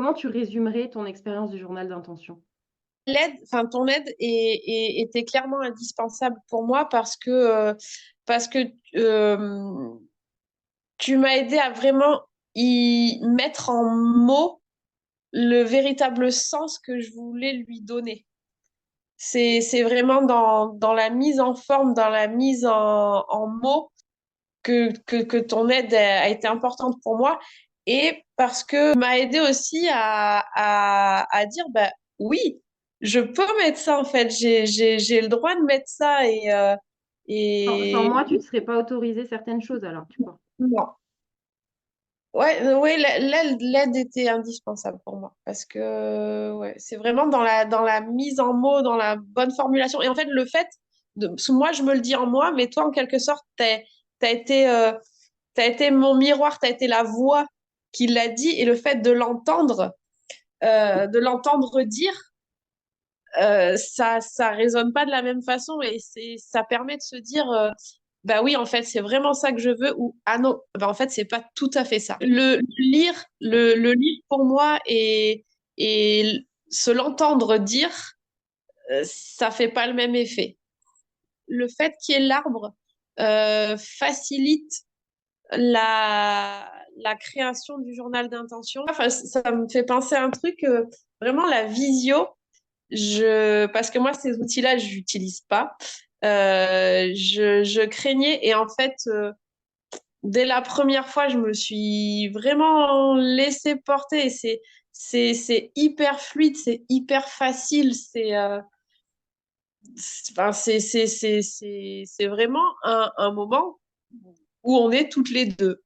comment tu résumerais ton expérience du journal d'intention? Ton aide était clairement indispensable pour moi parce que euh, tu m'as aidé à vraiment y mettre en mots le véritable sens que je voulais lui donner. C'est vraiment dans la mise en forme, dans la mise en mots que ton aide a été importante pour moi et parce que m'a aidé aussi à dire, bah oui, je peux mettre ça en fait, j'ai le droit de mettre ça Sans et moi, tu ne serais pas autorisé certaines choses alors, tu crois? non. Ouais, ouais, l'aide était indispensable pour moi parce que ouais, c'est vraiment dans la mise en mots, dans la bonne formulation. Et en fait, le fait de, parce que moi, je me le dis en moi, mais toi, en quelque sorte, t'as été mon miroir, t'as été la voix qui l'a dit, et le fait de l'entendre dire, ça résonne pas de la même façon et ça permet de se dire, bah oui, en fait, c'est vraiment ça que je veux ou ah non, bah en fait, c'est pas tout à fait ça. Le lire pour moi et se l'entendre dire, ça fait pas le même effet. Le fait qu'il y ait l'arbre facilite la création du journal d'intention. Enfin, ça me fait penser à un truc, vraiment la visio. Parce que moi, ces outils-là, je n'utilise pas. Je craignais et en fait, dès la première fois, je me suis vraiment laissée porter. Et c'est hyper fluide, c'est hyper facile. Enfin, c'est vraiment un moment où on est toutes les deux.